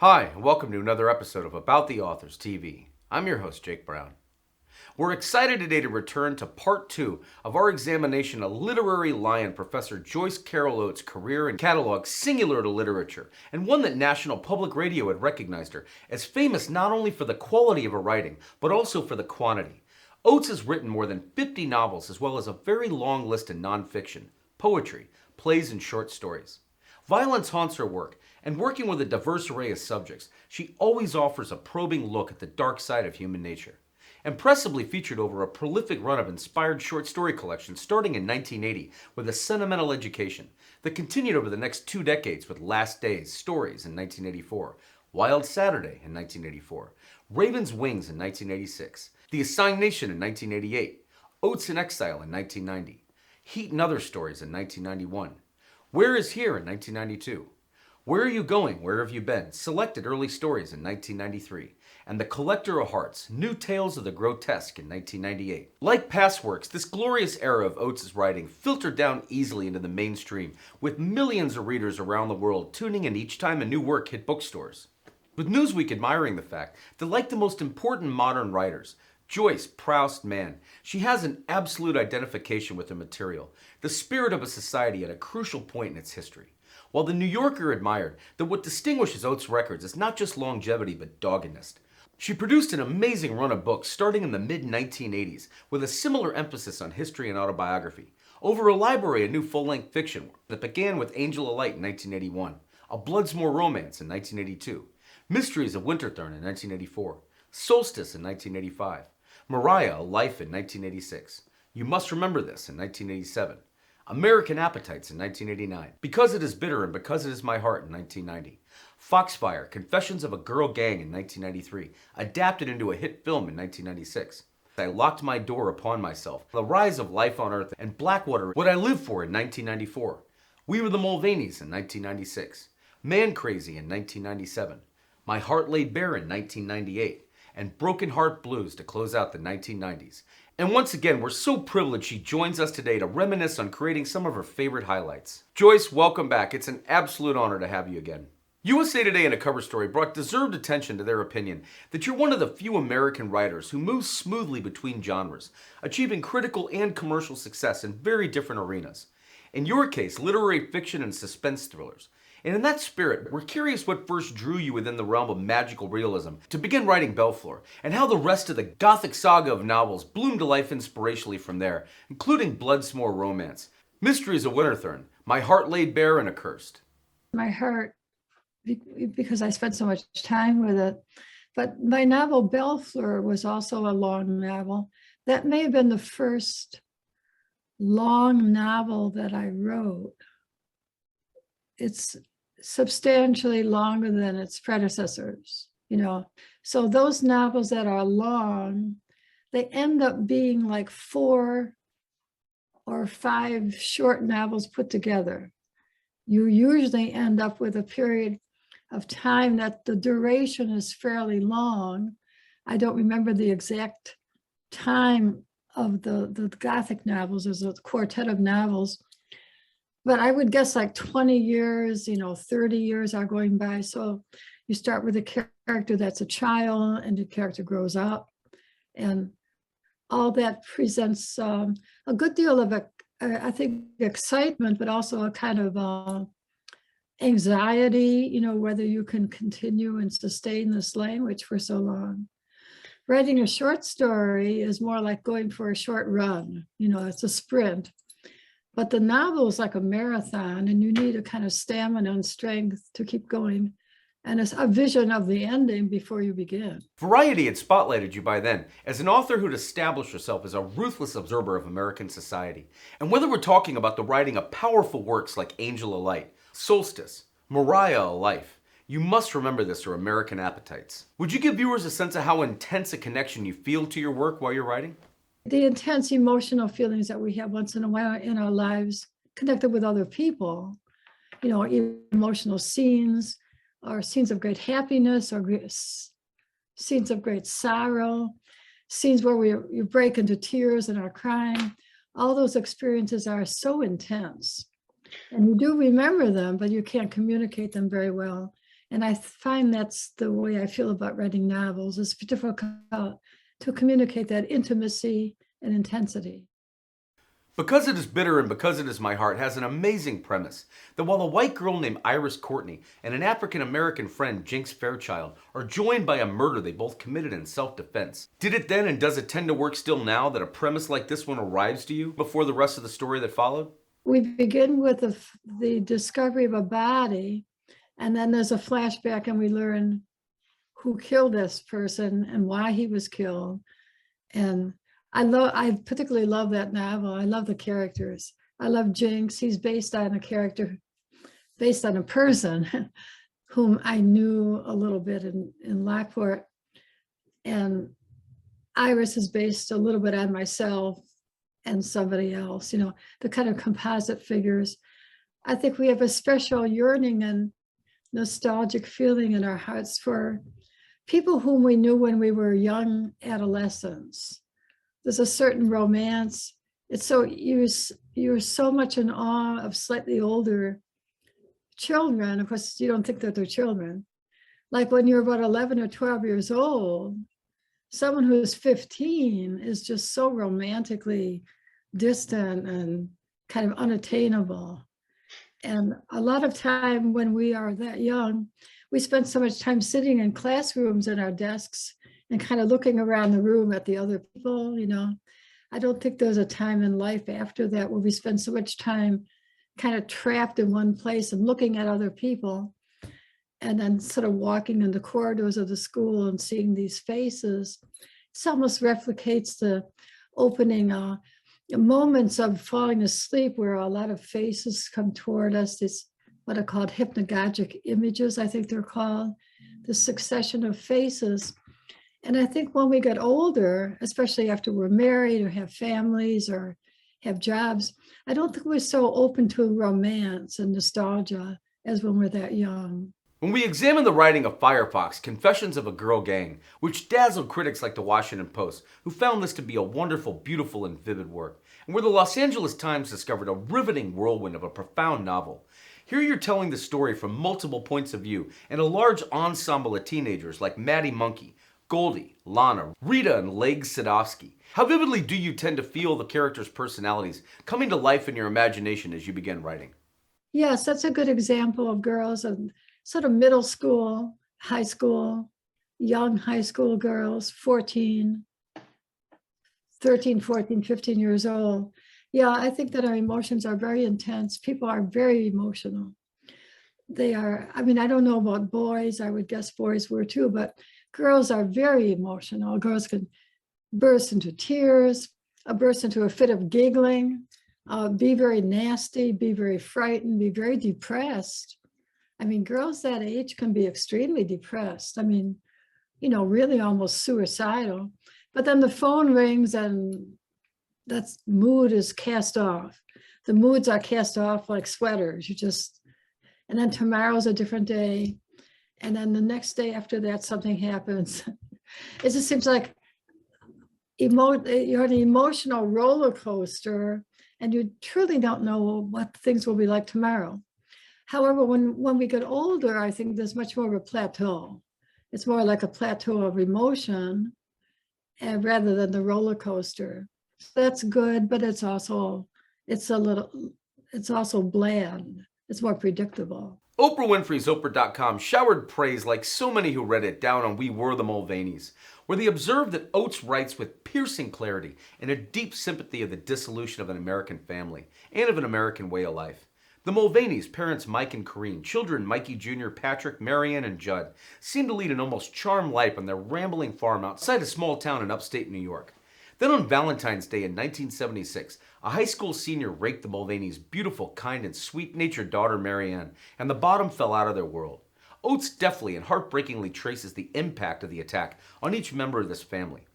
Hi, and welcome to another episode of About the Authors TV. I'm your host, Jake Brown. We're excited today to return to part two of our examination of literary lion Professor Joyce Carol Oates' career and catalog singular to literature, and one that National Public Radio had recognized her as famous not only for the quality of her writing, but also for the quantity. Oates has written more than 50 novels as well as a very long list of nonfiction, poetry, plays, and short stories. Violence haunts her work, and working with a diverse array of subjects, she always offers a probing look at the dark side of human nature. Impressively featured over a prolific run of inspired short story collections starting in 1980 with A Sentimental Education, that continued over the next 2 decades with Last Days, Stories in 1984, Wild Saturday in 1984, Raven's Wings in 1986, The Assigned Nation in 1988, Oates in Exile in 1990, Heat and Other Stories in 1991, Where Is Here in 1992, Where Are You Going? Where Have You Been? Selected Early Stories in 1993, and The Collector of Hearts, New Tales of the Grotesque in 1998. Like past works, this glorious era of Oates' writing filtered down easily into the mainstream, with millions of readers around the world tuning in each time a new work hit bookstores. With Newsweek admiring the fact that, like the most important modern writers, Joyce proust man, she has an absolute identification with her material, the spirit of a society at a crucial point in its history. While the New Yorker admired that what distinguishes Oates' records is not just longevity but doggedness. She produced an amazing run of books starting in the mid-1980s with a similar emphasis on history and autobiography, over a library of new full-length fiction that began with Angel of Light in 1981, A Bloodsmore Romance in 1982, Mysteries of Winterthurn in 1984, Solstice in 1985, Mariah, A Life in 1986, You Must Remember This in 1987, American Appetites in 1989, Because It Is Bitter and Because It Is My Heart in 1990, Foxfire, Confessions of a Girl Gang in 1993, adapted into a hit film in 1996, I Locked My Door Upon Myself, The Rise of Life on Earth, and Blackwater, What I Live For in 1994, We Were the Mulvaneys in 1996, Man Crazy in 1997, My Heart Laid Bare in 1998, and Broken Heart Blues to close out the 1990s. And once again, we're so privileged she joins us today to reminisce on creating some of her favorite highlights. Joyce, welcome back. It's an absolute honor to have you again. USA Today in a cover story brought deserved attention to their opinion that you're one of the few American writers who moves smoothly between genres, achieving critical and commercial success in very different arenas. In your case, literary fiction and suspense thrillers. And in that spirit, we're curious what first drew you within the realm of magical realism to begin writing Bellflower, and how the rest of the gothic saga of novels bloomed to life inspirationally from there, including Bloodsmore Romance, Mysteries of Winterthurn, My Heart Laid Bare and Accursed. My heart, because I spent so much time with it. But my novel Bellflower was also a long novel. That may have been the first long novel that I wrote. It's substantially longer than its predecessors, So those novels that are long, they end up being like 4 or 5 short novels put together. You usually end up with a period of time that the duration is fairly long. I don't remember the exact time of the Gothic novels. There's a quartet of novels. But I would guess like 20 years, 30 years are going by. So you start with a character that's a child and the character grows up. And all that presents a good deal of, I think, excitement, but also a kind of anxiety, whether you can continue and sustain this language for so long. Writing a short story is more like going for a short run, it's a sprint. But the novel is like a marathon, and you need a kind of stamina and strength to keep going. And it's a vision of the ending before you begin. Variety had spotlighted you by then as an author who'd established herself as a ruthless observer of American society. And whether we're talking about the writing of powerful works like Angel of Light, Solstice, Mariah, A Life, You Must Remember This, or American Appetites, would you give viewers a sense of how intense a connection you feel to your work while you're writing? The intense emotional feelings that we have once in a while in our lives connected with other people, emotional scenes or scenes of great happiness or scenes of great sorrow, scenes where you break into tears and are crying. All those experiences are so intense. And you do remember them, but you can't communicate them very well. And I find that's the way I feel about writing novels. It's difficult to communicate that intimacy and intensity. Because It Is Bitter and Because It Is My Heart has an amazing premise that while a white girl named Iris Courtney and an African American friend, Jinx Fairchild, are joined by a murder they both committed in self-defense, did it then and does it tend to work still now that a premise like this one arrives to you before the rest of the story that followed? We begin with the discovery of a body, and then there's a flashback, and we learn who killed this person and why he was killed. And I particularly love that novel. I love the characters. I love Jinx. He's based on a character, based on a person whom I knew a little bit in Lockport. And Iris is based a little bit on myself and somebody else, the kind of composite figures. I think we have a special yearning and nostalgic feeling in our hearts for people whom we knew when we were young adolescents. There's a certain romance. It's so you're so much in awe of slightly older children. Of course, you don't think that they're children. Like when you're about 11 or 12 years old, someone who's 15 is just so romantically distant and kind of unattainable. And a lot of time when we are that young, we spend so much time sitting in classrooms at our desks and kind of looking around the room at the other people. I don't think there's a time in life after that where we spend so much time kind of trapped in one place and looking at other people, and then sort of walking in the corridors of the school and seeing these faces. It almost replicates the opening moments of falling asleep, where a lot of faces come toward us. These what are called hypnagogic images, I think they're called, the succession of faces. And I think when we get older, especially after we're married or have families or have jobs, I don't think we're so open to romance and nostalgia as when we're that young. When we examine the writing of Firefox, Confessions of a Girl Gang, which dazzled critics like the Washington Post, who found this to be a wonderful, beautiful, and vivid work, and where the Los Angeles Times discovered a riveting whirlwind of a profound novel, here you're telling the story from multiple points of view and a large ensemble of teenagers like Maddie Monkey, Goldie, Lana, Rita, and Legs Sadowski. How vividly do you tend to feel the characters' personalities coming to life in your imagination as you begin writing? Yes, that's a good example of girls of sort of middle school, high school, young high school girls, 13, 14, 15 years old. Yeah, I think that our emotions are very intense. People are very emotional. They are, I don't know about boys. I would guess boys were too, but girls are very emotional. Girls can burst into tears, burst into a fit of giggling, be very nasty, be very frightened, be very depressed. Girls that age can be extremely depressed. Really almost suicidal. But then the phone rings and that mood is cast off. The moods are cast off like sweaters. And then tomorrow's a different day. And then the next day after that, something happens. It just seems like you're on an emotional roller coaster, and you truly don't know what things will be like tomorrow. However, when we get older, I think there's much more of a plateau. It's more like a plateau of emotion, rather than the roller coaster. So that's good, but it's also bland. It's more predictable. Oprah Winfrey's Oprah.com showered praise, like so many who read it, down on We Were the Mulvaneys, where they observed that Oates writes with piercing clarity and a deep sympathy of the dissolution of an American family and of an American way of life. The Mulvaneys, parents Mike and Corrine, children Mikey Jr., Patrick, Marianne, and Judd, seem to lead an almost charmed life on their rambling farm outside a small town in upstate New York. Then on Valentine's Day in 1976, a high school senior raped the Mulvaneys' beautiful, kind, and sweet-natured daughter Marianne, and the bottom fell out of their world. Oates deftly and heartbreakingly traces the impact of the attack on each member of this family.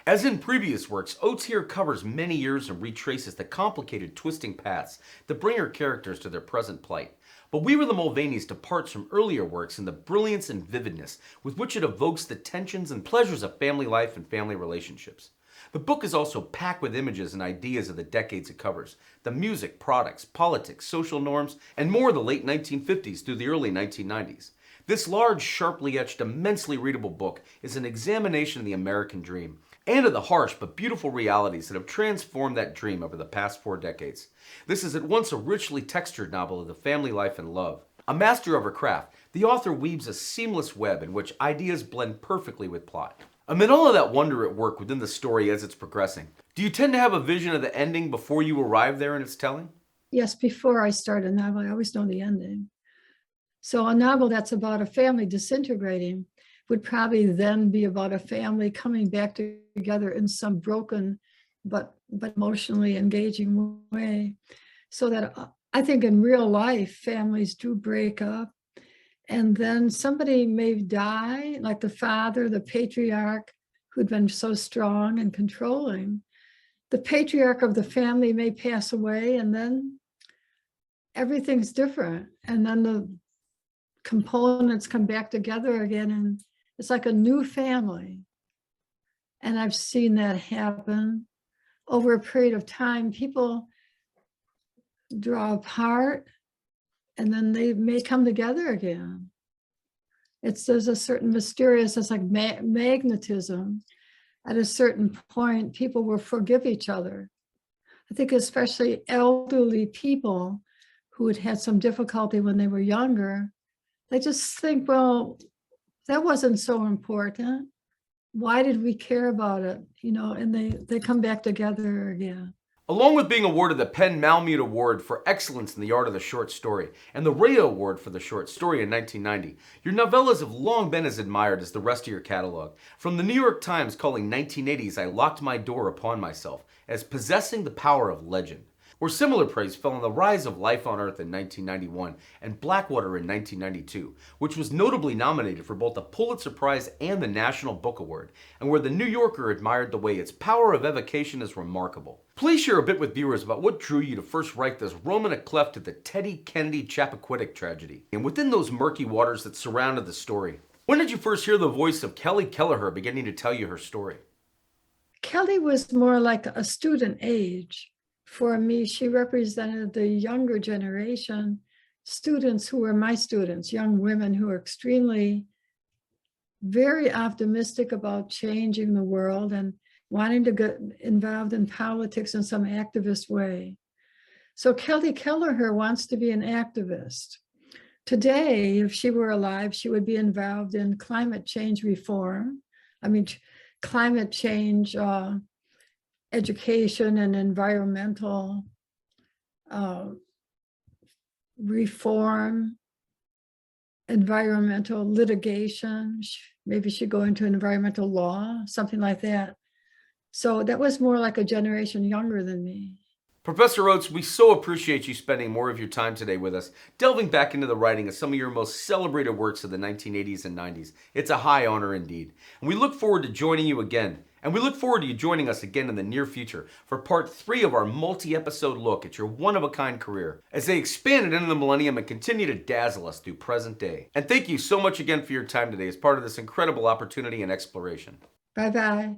As in previous works, Oates here covers many years and retraces the complicated, twisting paths that bring her characters to their present plight. But We Were the Mulvaneys departs from earlier works in the brilliance and vividness with which it evokes the tensions and pleasures of family life and family relationships. The book is also packed with images and ideas of the decades it covers, the music, products, politics, social norms, and more of the late 1950s through the early 1990s. This large, sharply etched, immensely readable book is an examination of the American dream and of the harsh but beautiful realities that have transformed that dream over the past 4 decades. This is at once a richly textured novel of the family life and love. A master of her craft, the author weaves a seamless web in which ideas blend perfectly with plot. Amid all of that wonder at work within the story as it's progressing, do you tend to have a vision of the ending before you arrive there in its telling? Yes, before I start a novel, I always know the ending. So a novel that's about a family disintegrating would probably then be about a family coming back together in some broken but emotionally engaging way. So that I think in real life, families do break up, and then somebody may die, like the father, the patriarch, who'd been so strong and controlling. The patriarch of the family may pass away, and then everything's different. And then the components come back together again, and it's like a new family. And I've seen that happen over a period of time. People draw apart, and then they may come together again. There's a certain mysterious, it's like magnetism. At a certain point, people will forgive each other. I think especially elderly people who had had some difficulty when they were younger, they just think, well, that wasn't so important. Why did we care about it? And they come back together again. Along with being awarded the Penn Malamute Award for Excellence in the Art of the Short Story and the Ray Award for the Short Story in 1990, your novellas have long been as admired as the rest of your catalog. From the New York Times calling 1980's I Locked My Door Upon Myself as possessing the power of legend, where similar praise fell on The Rise of Life on Earth in 1991 and Blackwater in 1992, which was notably nominated for both the Pulitzer Prize and the National Book Award, and where The New Yorker admired the way its power of evocation is remarkable. Please share a bit with viewers about what drew you to first write this Roman à clef to the Teddy Kennedy Chappaquiddick tragedy, and within those murky waters that surrounded the story. When did you first hear the voice of Kelly Kelleher beginning to tell you her story? Kelly was more like a student age. For me, she represented the younger generation, students who were my students, young women who are extremely, very optimistic about changing the world and wanting to get involved in politics in some activist way. So Kelly Kelleher wants to be an activist. Today, if she were alive, she would be involved in climate change reform. Climate change education and environmental reform, environmental litigation. Maybe she'd go into environmental law, something like that. So that was more like a generation younger than me. Professor Oates, we so appreciate you spending more of your time today with us, delving back into the writing of some of your most celebrated works of the 1980s and 90s. It's a high honor indeed. And we look forward to joining you again. And we look forward to you joining us again in the near future for part 3 of our multi-episode look at your one-of-a-kind career as they expanded into the millennium and continue to dazzle us through present day. And thank you so much again for your time today as part of this incredible opportunity and exploration. Bye-bye.